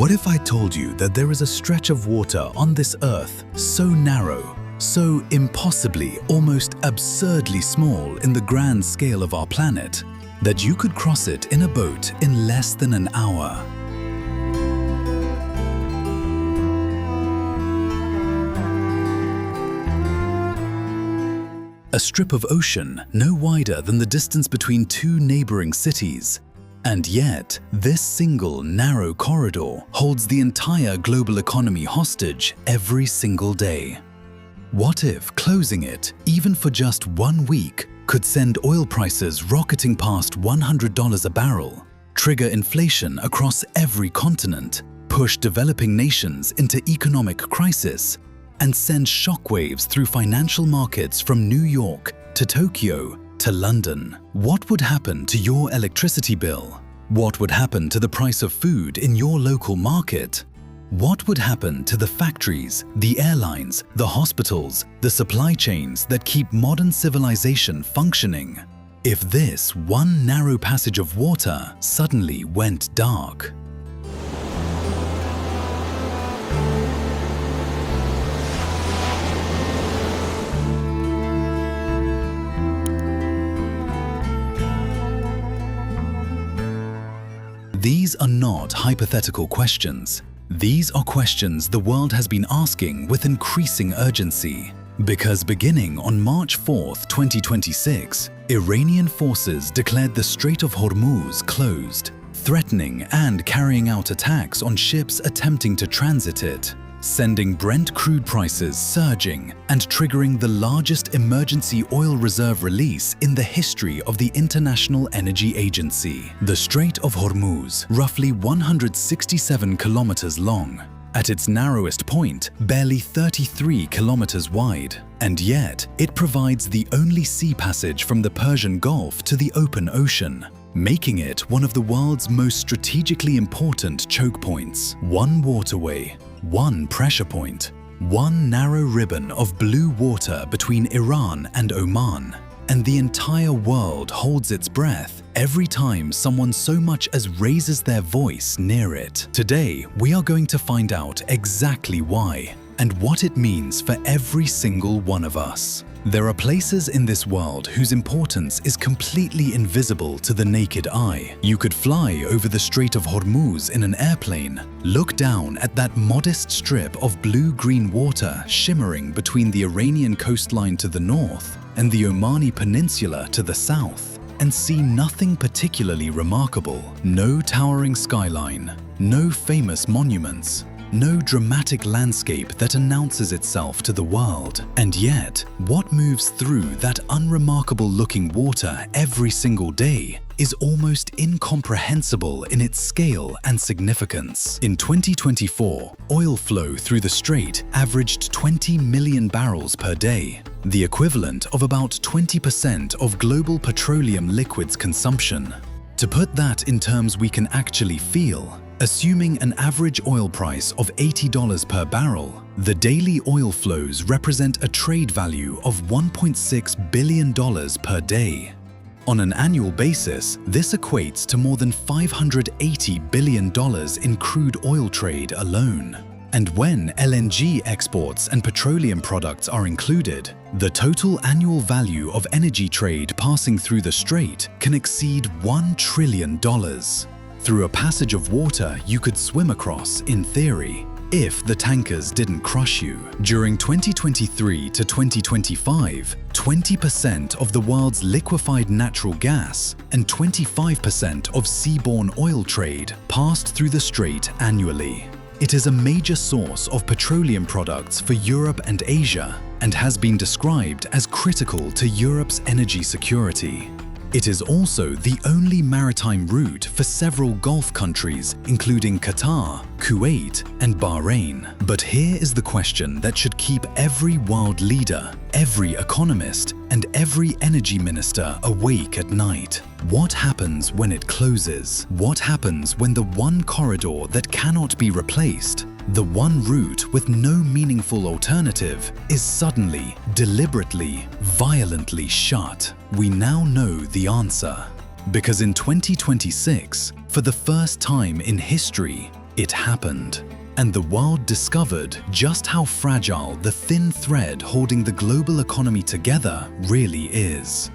What if I told you that there is a stretch of water on this earth so narrow, so impossibly, almost absurdly small in the grand scale of our planet, that you could cross it in a boat in less than an hour? A strip of ocean no wider than the distance between two neighboring cities. And yet, this single narrow corridor holds the entire global economy hostage every single day. What if closing it, even for just 1 week, could send oil prices rocketing past $100 a barrel, trigger inflation across every continent, push developing nations into economic crisis, and send shockwaves through financial markets from New York to Tokyo to London? What would happen to your electricity bill? What would happen to the price of food in your local market? What would happen to the factories, the airlines, the hospitals, the supply chains that keep modern civilization functioning if this one narrow passage of water suddenly went dark? These are not hypothetical questions. These are questions the world has been asking with increasing urgency. Because beginning on March 4, 2026, Iranian forces declared the Strait of Hormuz closed, threatening and carrying out attacks on ships attempting to transit it, sending Brent crude prices surging and triggering the largest emergency oil reserve release in the history of the International Energy Agency. The Strait of Hormuz, roughly 167 kilometers long, at its narrowest point, barely 33 kilometers wide, and yet it provides the only sea passage from the Persian Gulf to the open ocean, making it one of the world's most strategically important choke points. One waterway, one pressure point, one narrow ribbon of blue water between Iran and Oman, and the entire world holds its breath every time someone so much as raises their voice near it. Today, we are going to find out exactly why and what it means for every single one of us. There are places in this world whose importance is completely invisible to the naked eye. You could fly over the Strait of Hormuz in an airplane, look down at that modest strip of blue-green water shimmering between the Iranian coastline to the north and the Omani peninsula to the south, and see nothing particularly remarkable. No towering skyline, no famous monuments, no dramatic landscape that announces itself to the world. And yet, what moves through that unremarkable-looking water every single day is almost incomprehensible in its scale and significance. In 2024, oil flow through the strait averaged 20 million barrels per day, the equivalent of about 20% of global petroleum liquids consumption. To put that in terms we can actually feel, assuming an average oil price of $80 per barrel, the daily oil flows represent a trade value of $1.6 billion per day. On an annual basis, this equates to more than $580 billion in crude oil trade alone. And when LNG exports and petroleum products are included, the total annual value of energy trade passing through the strait can exceed $1 trillion. Through a passage of water you could swim across, in theory, if the tankers didn't crush you. During 2023 to 2025, 20% of the world's liquefied natural gas and 25% of seaborne oil trade passed through the strait annually. It is a major source of petroleum products for Europe and Asia and has been described as critical to Europe's energy security. It is also the only maritime route for several Gulf countries, including Qatar, Kuwait, and Bahrain. But here is the question that should keep every world leader, every economist, and every energy minister awake at night. What happens when it closes? What happens when the one corridor that cannot be replaced, the one route with no meaningful alternative, is suddenly, deliberately, violently shut? We now know the answer. Because in 2026, for the first time in history, It happened, and the world discovered just how fragile the thin thread holding the global economy together really is.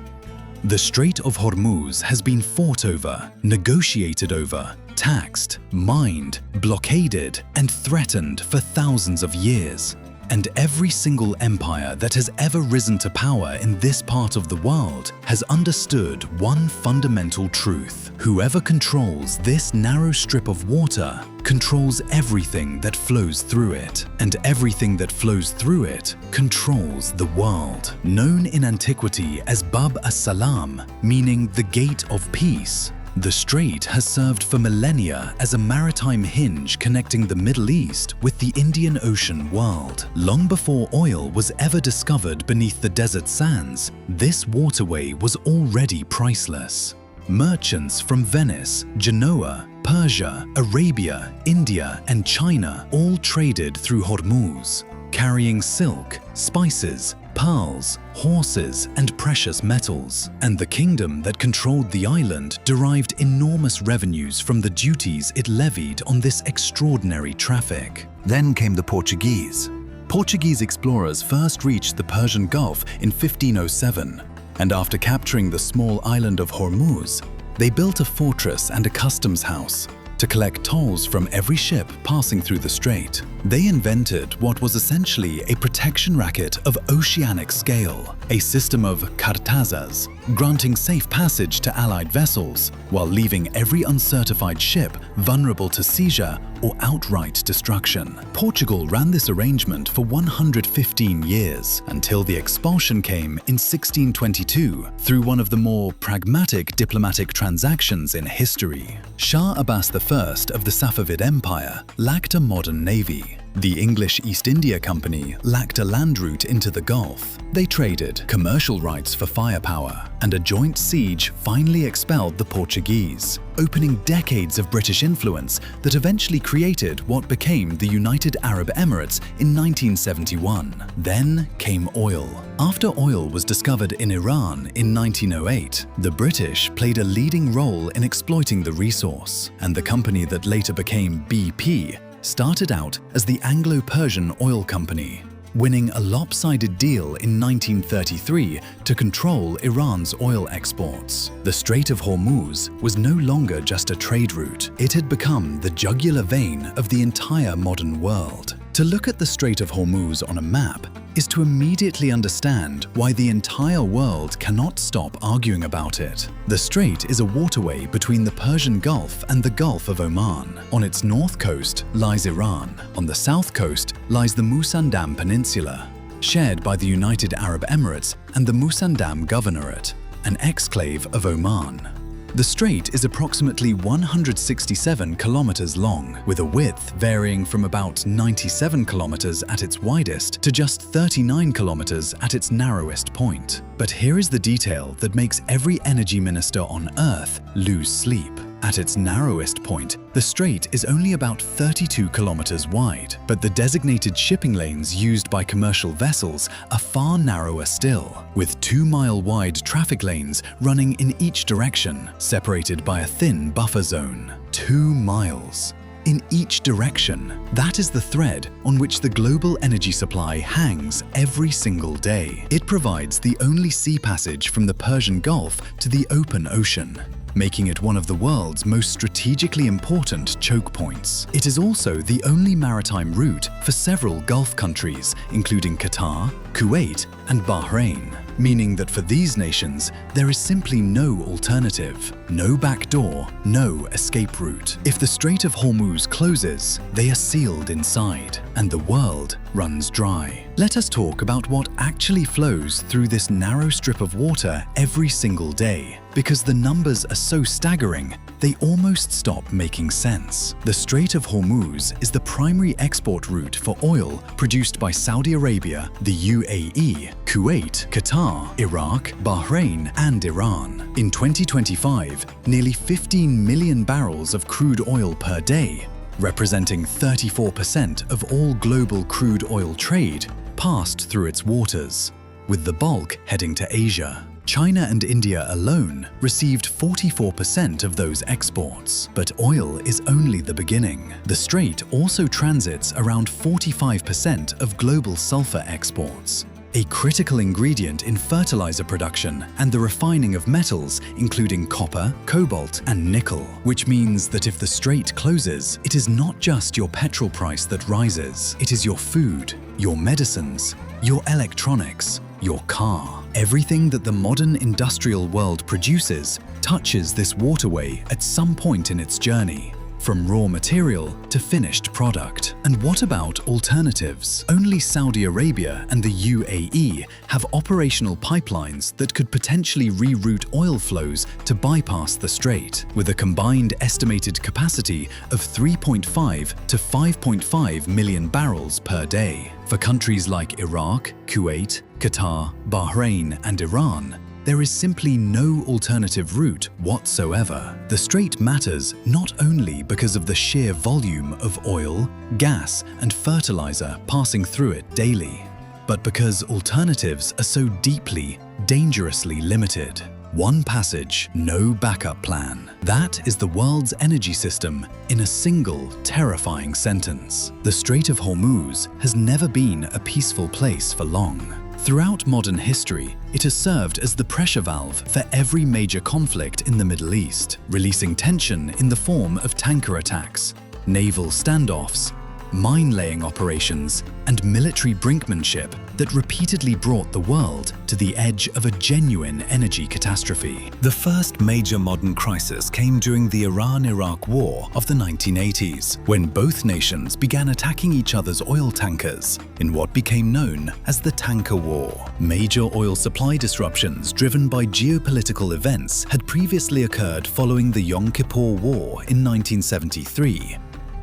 The Strait of Hormuz has been fought over, negotiated over, taxed, mined, blockaded, and threatened for thousands of years. And every single empire that has ever risen to power in this part of the world has understood one fundamental truth. Whoever controls this narrow strip of water controls everything that flows through it, and everything that flows through it controls the world. Known in antiquity as Bab as-Salam, meaning the gate of peace, the strait has served for millennia as a maritime hinge connecting the Middle East with the Indian Ocean world. Long before oil was ever discovered beneath the desert sands, this waterway was already priceless. Merchants from Venice, Genoa, Persia, Arabia, India, and China all traded through Hormuz, carrying silk, spices, pearls, horses, and precious metals. And the kingdom that controlled the island derived enormous revenues from the duties it levied on this extraordinary traffic. Then came the Portuguese. Portuguese explorers first reached the Persian Gulf in 1507, and after capturing the small island of Hormuz, they built a fortress and a customs house to collect tolls from every ship passing through the strait. They invented what was essentially a protection racket of oceanic scale, a system of cartazas, granting safe passage to Allied vessels while leaving every uncertified ship vulnerable to seizure or outright destruction. Portugal ran this arrangement for 115 years until the expulsion came in 1622 through one of the more pragmatic diplomatic transactions in history. Shah Abbas I of the Safavid Empire lacked a modern navy. The English East India Company lacked a land route into the Gulf. They traded commercial rights for firepower, and a joint siege finally expelled the Portuguese, opening decades of British influence that eventually created what became the United Arab Emirates in 1971. Then came oil. After oil was discovered in Iran in 1908, the British played a leading role in exploiting the resource, and the company that later became BP started out as the Anglo-Persian Oil Company, winning a lopsided deal in 1933 to control Iran's oil exports. The Strait of Hormuz was no longer just a trade route. It had become the jugular vein of the entire modern world. To look at the Strait of Hormuz on a map is to immediately understand why the entire world cannot stop arguing about it. The strait is a waterway between the Persian Gulf and the Gulf of Oman. On its north coast lies Iran. On the south coast lies the Musandam Peninsula, shared by the United Arab Emirates and the Musandam Governorate, an exclave of Oman. The strait is approximately 167 kilometers long, with a width varying from about 97 kilometers at its widest to just 39 kilometers at its narrowest point. But here is the detail that makes every energy minister on Earth lose sleep. At its narrowest point, the strait is only about 32 kilometers wide, but the designated shipping lanes used by commercial vessels are far narrower still, with 2-mile-wide traffic lanes running in each direction, separated by a thin buffer zone. 2 miles. In each direction. That is the thread on which the global energy supply hangs every single day. It provides the only sea passage from the Persian Gulf to the open ocean, making it one of the world's most strategically important choke points. It is also the only maritime route for several Gulf countries, including Qatar, Kuwait, and Bahrain, meaning that for these nations, there is simply no alternative, no back door, no escape route. If the Strait of Hormuz closes, they are sealed inside, and the world runs dry. Let us talk about what actually flows through this narrow strip of water every single day, because the numbers are so staggering, they almost stop making sense. The Strait of Hormuz is the primary export route for oil produced by Saudi Arabia, the UAE, Kuwait, Qatar, Iraq, Bahrain, and Iran. In 2025, nearly 15 million barrels of crude oil per day, representing 34% of all global crude oil trade, passed through its waters, with the bulk heading to Asia. China and India alone received 44% of those exports. But oil is only the beginning. The strait also transits around 45% of global sulfur exports, a critical ingredient in fertilizer production and the refining of metals including copper, cobalt, and nickel, which means that if the strait closes, it is not just your petrol price that rises, it is your food, your medicines, your electronics, your car. Everything that the modern industrial world produces touches this waterway at some point in its journey, from raw material to finished product. And what about alternatives? Only Saudi Arabia and the UAE have operational pipelines that could potentially reroute oil flows to bypass the strait, with a combined estimated capacity of 3.5 to 5.5 million barrels per day. For countries like Iraq, Kuwait, Qatar, Bahrain, and Iran, there is simply no alternative route whatsoever. The strait matters not only because of the sheer volume of oil, gas, and fertilizer passing through it daily, but because alternatives are so deeply, dangerously limited. One passage, no backup plan. That is the world's energy system in a single, terrifying sentence. The Strait of Hormuz has never been a peaceful place for long. Throughout modern history, it has served as the pressure valve for every major conflict in the Middle East, releasing tension in the form of tanker attacks, naval standoffs, mine-laying operations, and military brinkmanship that repeatedly brought the world to the edge of a genuine energy catastrophe. The first major modern crisis came during the Iran-Iraq War of the 1980s, when both nations began attacking each other's oil tankers in what became known as the Tanker War. Major oil supply disruptions driven by geopolitical events had previously occurred following the Yom Kippur War in 1973,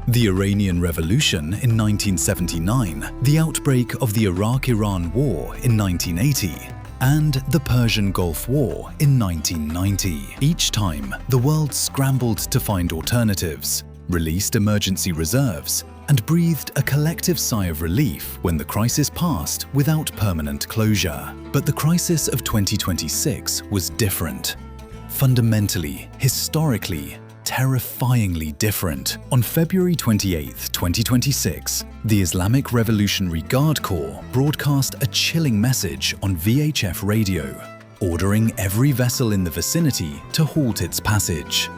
the Iranian Revolution in 1979, the outbreak of the Iraq-Iran War in 1980, and the Persian Gulf War in 1990. Each time, the world scrambled to find alternatives, released emergency reserves, and breathed a collective sigh of relief when the crisis passed without permanent closure. But the crisis of 2026 was different. Fundamentally, historically, terrifyingly different. On February 28, 2026, the Islamic Revolutionary Guard Corps broadcast a chilling message on VHF radio, ordering every vessel in the vicinity to halt its passage.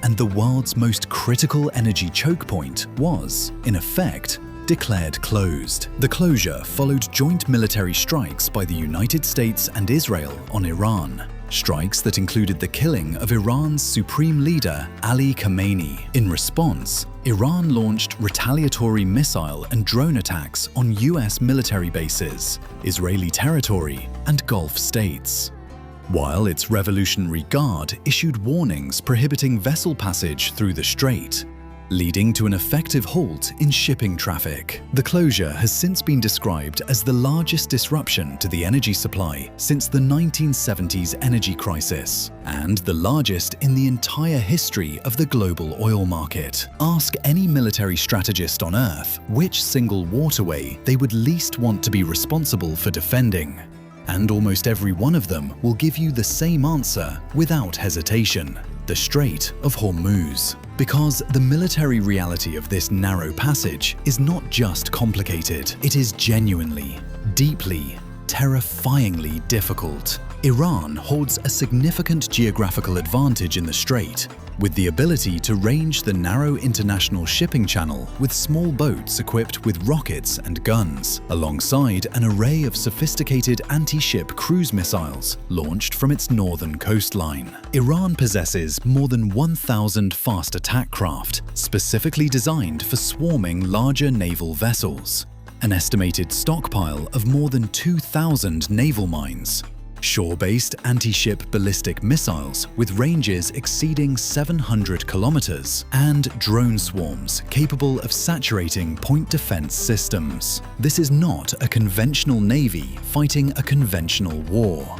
And the world's most critical energy chokepoint was, in effect, declared closed. The closure followed joint military strikes by the United States and Israel on Iran. Strikes that included the killing of Iran's supreme leader, Ali Khamenei. In response, Iran launched retaliatory missile and drone attacks on US military bases, Israeli territory, and Gulf states, while its Revolutionary Guard issued warnings prohibiting vessel passage through the strait, leading to an effective halt in shipping traffic. The closure has since been described as the largest disruption to the energy supply since the 1970s energy crisis, and the largest in the entire history of the global oil market. Ask any military strategist on Earth which single waterway they would least want to be responsible for defending, and almost every one of them will give you the same answer without hesitation: the Strait of Hormuz. Because the military reality of this narrow passage is not just complicated, it is genuinely, deeply, terrifyingly difficult. Iran holds a significant geographical advantage in the strait, with the ability to range the narrow international shipping channel with small boats equipped with rockets and guns, alongside an array of sophisticated anti-ship cruise missiles launched from its northern coastline. Iran possesses more than 1,000 fast attack craft, specifically designed for swarming larger naval vessels, an estimated stockpile of more than 2,000 naval mines, shore-based anti-ship ballistic missiles with ranges exceeding 700 kilometers, and drone swarms capable of saturating point defense systems. This is not a conventional navy fighting a conventional war.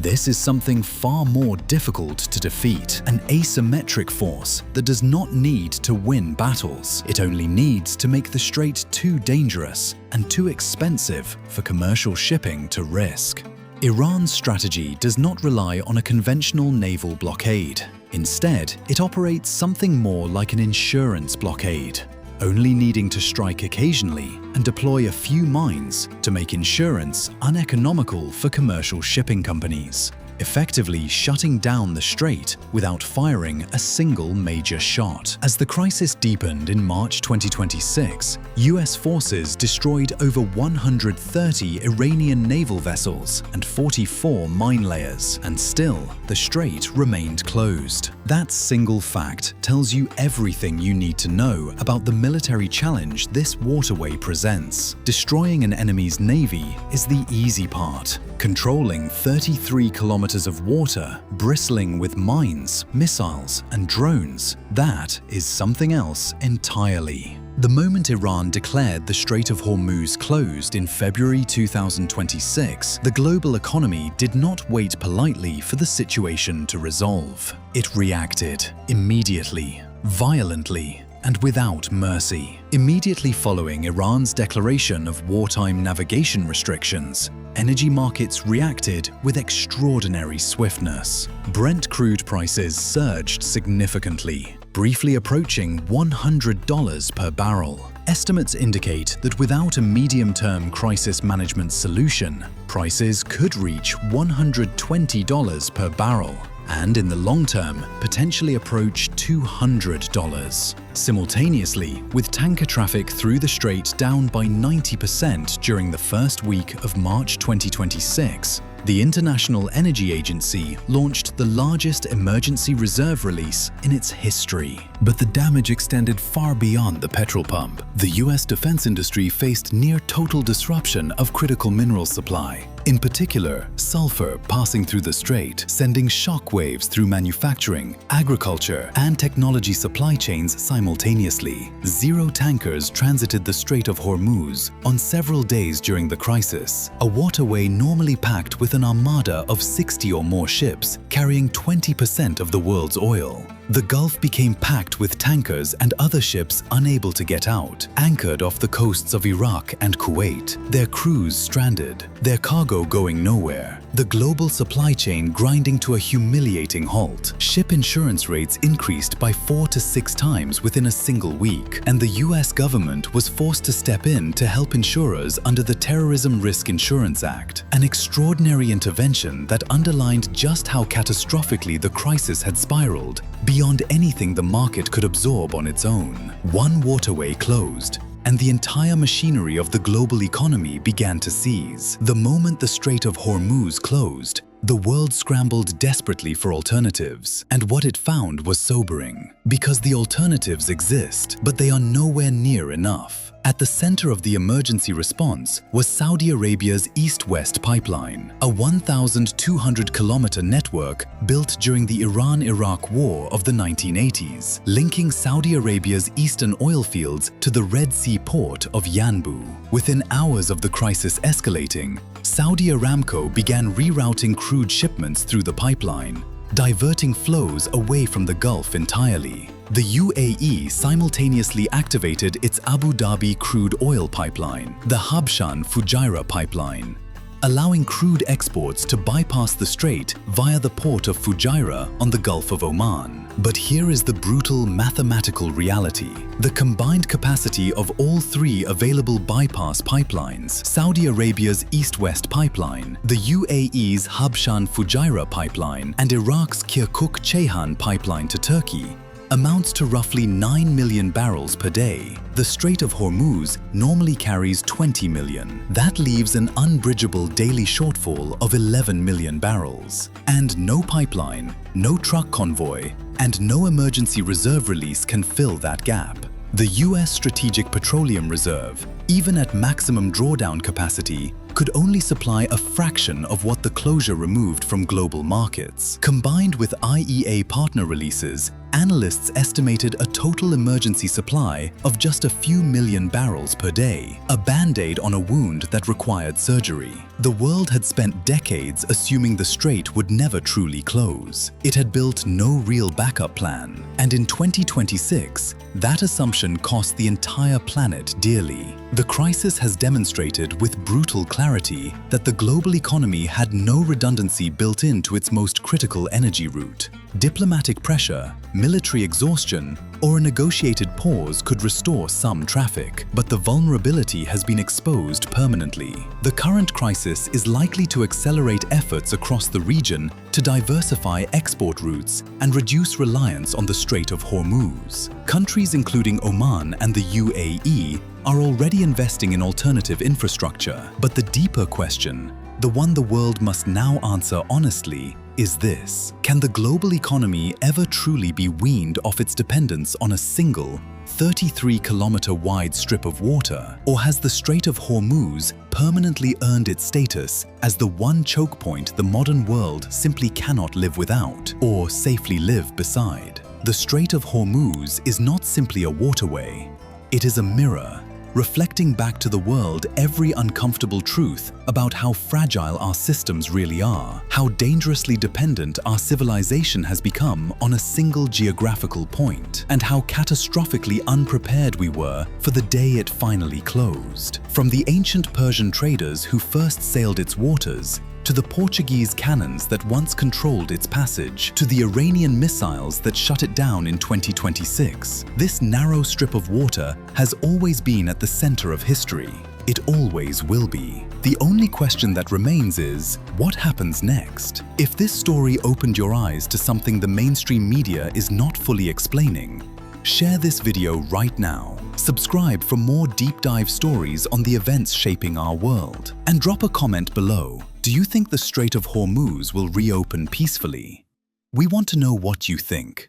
This is something far more difficult to defeat, an asymmetric force that does not need to win battles. It only needs to make the strait too dangerous and too expensive for commercial shipping to risk. Iran's strategy does not rely on a conventional naval blockade. Instead, it operates something more like an insurance blockade, only needing to strike occasionally and deploy a few mines to make insurance uneconomical for commercial shipping companies, effectively shutting down the strait without firing a single major shot. As the crisis deepened in March 2026, US forces destroyed over 130 Iranian naval vessels and 44 mine layers, and still, the strait remained closed. That single fact tells you everything you need to know about the military challenge this waterway presents. Destroying an enemy's navy is the easy part. Controlling 33 kilometers of water, bristling with mines, missiles, and drones, that is something else entirely. The moment Iran declared the Strait of Hormuz closed in February 2026, the global economy did not wait politely for the situation to resolve. It reacted immediately, violently, and without mercy. Immediately following Iran's declaration of wartime navigation restrictions, energy markets reacted with extraordinary swiftness. Brent crude prices surged significantly, briefly approaching $100 per barrel. Estimates indicate that without a medium-term crisis management solution, prices could reach $120 per barrel, and in the long term, potentially approach $200. Simultaneously, with tanker traffic through the strait down by 90% during the first week of March 2026, the International Energy Agency launched the largest emergency reserve release in its history. But the damage extended far beyond the petrol pump. The US defense industry faced near-total disruption of critical mineral supply. In particular, sulfur passing through the strait, sending shockwaves through manufacturing, agriculture, and technology supply chains simultaneously. 0 tankers transited the Strait of Hormuz on several days during the crisis, a waterway normally packed with an armada of 60 or more ships carrying 20% of the world's oil. The Gulf became packed with tankers and other ships unable to get out, anchored off the coasts of Iraq and Kuwait, their crews stranded, their cargo going nowhere, the global supply chain grinding to a humiliating halt. Ship insurance rates increased by 4 to 6 times within a single week, and the US government was forced to step in to help insurers under the Terrorism Risk Insurance Act, an extraordinary intervention that underlined just how catastrophically the crisis had spiraled, beyond anything the market could absorb on its own. One waterway closed, and the entire machinery of the global economy began to seize. The moment the Strait of Hormuz closed, the world scrambled desperately for alternatives, and what it found was sobering. Because the alternatives exist, but they are nowhere near enough. At the center of the emergency response was Saudi Arabia's East-West pipeline, a 1,200-kilometer network built during the Iran-Iraq War of the 1980s, linking Saudi Arabia's eastern oil fields to the Red Sea port of Yanbu. Within hours of the crisis escalating, Saudi Aramco began rerouting crude shipments through the pipeline, diverting flows away from the Gulf entirely. The UAE simultaneously activated its Abu Dhabi crude oil pipeline, the Habshan Fujairah pipeline, allowing crude exports to bypass the strait via the port of Fujairah on the Gulf of Oman. But here is the brutal mathematical reality. The combined capacity of all 3 available bypass pipelines, Saudi Arabia's East-West pipeline, the UAE's Habshan Fujairah pipeline, and Iraq's Kirkuk-Ceyhan pipeline to Turkey, amounts to roughly 9 million barrels per day. The Strait of Hormuz normally carries 20 million. That leaves an unbridgeable daily shortfall of 11 million barrels. And no pipeline, no truck convoy, and no emergency reserve release can fill that gap. The US Strategic Petroleum Reserve, even at maximum drawdown capacity, could only supply a fraction of what the closure removed from global markets. Combined with IEA partner releases, Analysts estimated a total emergency supply of just a few million barrels per day, a band-aid on a wound that required surgery. The world had spent decades assuming the strait would never truly close. It had built no real backup plan, and in 2026, that assumption cost the entire planet dearly. The crisis has demonstrated with brutal clarity that the global economy had no redundancy built into its most critical energy route. Diplomatic pressure, military exhaustion, or a negotiated pause could restore some traffic, but the vulnerability has been exposed permanently. The current crisis is likely to accelerate efforts across the region to diversify export routes and reduce reliance on the Strait of Hormuz. Countries including Oman and the UAE are already investing in alternative infrastructure, but the deeper question, the one the world must now answer honestly, is this: can the global economy ever truly be weaned off its dependence on a single 33-kilometer-wide strip of water? Or has the Strait of Hormuz permanently earned its status as the one choke point the modern world simply cannot live without or safely live beside? The Strait of Hormuz is not simply a waterway. It is a mirror, reflecting back to the world every uncomfortable truth about how fragile our systems really are, how dangerously dependent our civilization has become on a single geographical point, and how catastrophically unprepared we were for the day it finally closed. From the ancient Persian traders who first sailed its waters, to the Portuguese cannons that once controlled its passage, to the Iranian missiles that shut it down in 2026, this narrow strip of water has always been at the center of history. It always will be. The only question that remains is, what happens next? If this story opened your eyes to something the mainstream media is not fully explaining, share this video right now. Subscribe for more deep dive stories on the events shaping our world. And drop a comment below. Do you think the Strait of Hormuz will reopen peacefully? We want to know what you think.